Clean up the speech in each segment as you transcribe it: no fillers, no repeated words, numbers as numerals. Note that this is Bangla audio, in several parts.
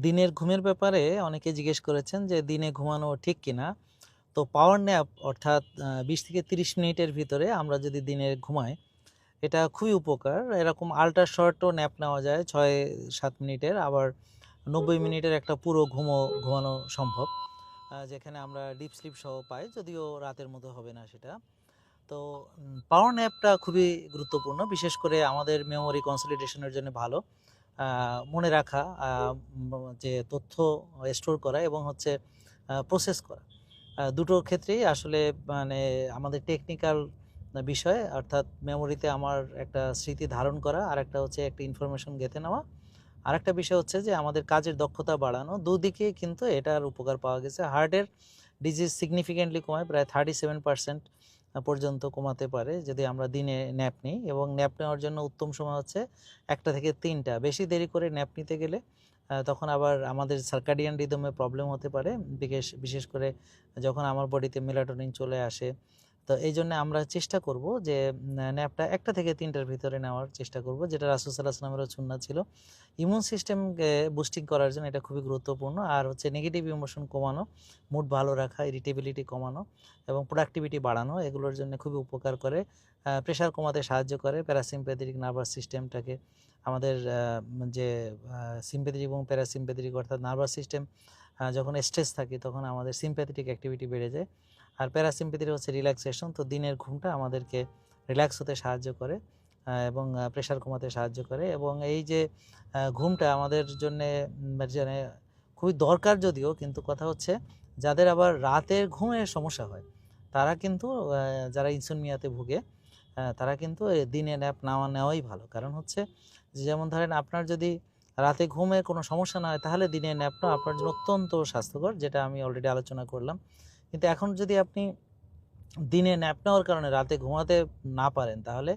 দিনের ঘুমের ব্যাপারে অনেকে জিজ্ঞেস করেছেন যে দিনে ঘুমানো ঠিক কিনা। তো পাওয়ার ন্যাপ অর্থাৎ ২০ থেকে ৩০ মিনিটের ভিতরে আমরা যদি দিনে ঘুমাই, এটা খুবই উপকার। এরকম আল্ট্রা শর্টও ন্যাপ নেওয়া যায় ৬-৭ মিনিটের, আবার ৯০ মিনিটের একটা পুরো ঘুমানো সম্ভব, যেখানে আমরা ডিপ স্লিপ সহ পাই, যদিও রাতের মতো হবে না সেটা। তো পাওয়ার ন্যাপটা খুবই গুরুত্বপূর্ণ, বিশেষ করে আমাদের মেমোরি কনসলিডেশনের জন্য ভালো। মনে রাখা, যে তথ্য স্টোর করা এবং হচ্ছে প্রসেস করা, দুটো ক্ষেত্রেই আসলে মানে আমাদের টেকনিক্যাল বিষয়, অর্থাৎ মেমোরিতে আমার একটা স্মৃতি ধারণ করা, আর একটা হচ্ছে একটা ইনফরমেশন গেঁথে নেওয়া, আরেকটা বিষয় হচ্ছে যে আমাদের কাজের দক্ষতা বাড়ানো। দুদিকে কিন্তু এটার উপকার পাওয়া গেছে। হার্টের ডিজিজ সিগনিফিকেন্টলি কমায়, প্রায় 37% পর্যন্ত কমাতে পারে যদি আমরা দিনে ন্যাপ নিই। এবং ন্যাপ নেওয়ার জন্য উত্তম সময় হচ্ছে 1টা থেকে 3টা। বেশি দেরি করে ন্যাপ নিতে গেলে তখন আবার আমাদের সার্কাডিয়ান রিদমে প্রবলেম হতে পারে, বিশেষ করে যখন আমার বডিতে মেলাটোনিন চলে আসে। তো এই জন্য আমরা চেষ্টা করব যে ন্যাপটা 1টা থেকে 3টার ভিতরে নেওয়ার চেষ্টা করব, যেটা রাসূল সাল্লাল্লাহু আলাইহি ওয়াসাল্লামেরও সুন্নাত ছিল। ইমিউন সিস্টেমকে বুস্টিং করার জন্য এটা খুবই গুরুত্বপূর্ণ। আর হচ্ছে নেগেটিভ ইমোশন কমানো, মুড ভালো রাখা, ইরিটেবিলিটি কমানো এবং প্রোডাক্টিভিটি বাড়ানো, এগুলোর জন্য খুবই উপকার করে। প্রেশার কমাতে সাহায্য করে। প্যারাসিম্প্যাথেটিক নার্ভাস সিস্টেমটাকে আমাদের যে সিম্প্যাথেটিক এবং প্যারাসিম্প্যাথেটিক অর্থাৎ নার্ভাস সিস্টেম যখন স্ট্রেস থাকে তখন আমাদের সিম্প্যাথেটিক অ্যাক্টিভিটি বেড়ে যায়। আর প্যারাসিম্প্যাথেটিক হচ্ছে রিল্যাক্সেশন। তো দিনের ঘুমটা আমাদেরকে রিল্যাক্স হতে সাহায্য করে এবং প্রেশার কমাতে সাহায্য করে। এবং এই যে ঘুমটা আমাদের জন্যে মানে খুবই দরকার যদিও, কিন্তু কথা হচ্ছে যাদের আবার রাতের ঘুমের সমস্যা হয় তারা কিন্তু যারা ইনসোমনিয়াতে ভুগে তারা কিন্তু দিনে ন্যাপ নেওয়াই ভালো। কারণ হচ্ছে যেমন ধরেন আপনার যদি রাতে ঘুমের কোনো সমস্যা না হয় তাহলে দিনে ন্যাপ নেওয়া আপনার জন্য অত্যন্ত স্বাস্থ্যকর, যেটা আমি অলরেডি আলোচনা করলাম। কিন্তু এখন যদি আপনি দিনে ন্যাপ নেওয়ার কারণে রাতে ঘুমাতে না পারেন, তাহলে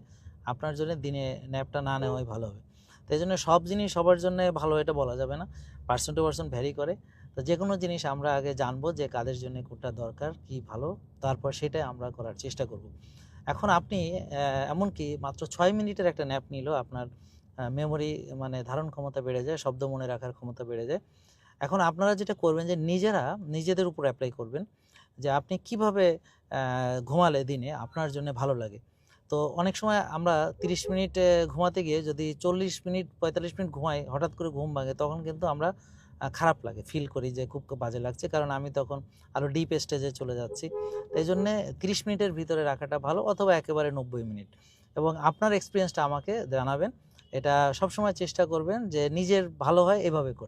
আপনার জন্য দিনে ন্যাপটা না নেওয়াই ভালো হবে। তো এই জন্য সব জিনিস সবার জন্য ভালো এটা বলা যাবে না, পার্সন টু পার্সন ভ্যারি করে। তো যে কোনো জিনিস আমরা আগে জানবো যে কাদের জন্য কোনটা দরকার, কি ভালো, তারপর সেটাই আমরা করার চেষ্টা করব। এখন আপনি এমনকি মাত্র 6 মিনিটের একটা ন্যাপ নিলেও আপনার মেমোরি মানে ধারণ ক্ষমতা বেড়ে যায়, শব্দ মনে রাখার ক্ষমতা বেড়ে যায়। এখন আপনারা যেটা করবেন যে নিজেদের উপর অ্যাপ্লাই করবেন যে আপনি কিভাবে ঘুমালে দিনে আপনার জন্য ভালো লাগে। তো অনেক সময় আমরা 30 মিনিট ঘুমাতে গিয়ে যদি 40 মিনিট 45 মিনিট ঘুমাই, হঠাৎ করে ঘুম ভাঙে, তখন কিন্তু আমরা খারাপ লাগে, ফিল করি যে খুব বাজে লাগছে, কারণ আমি তখন আরও ডিপ স্টেজে চলে যাচ্ছি। তো এই জন্যে 30 মিনিটের ভিতরে রাখাটা ভালো, অথবা একেবারে 90 মিনিট। এবং আপনার এক্সপিরিয়েন্সটা আমাকে জানাবেন। এটা সবসময় চেষ্টা করবেন যে নিজের ভালো হয় এভাবে করতে।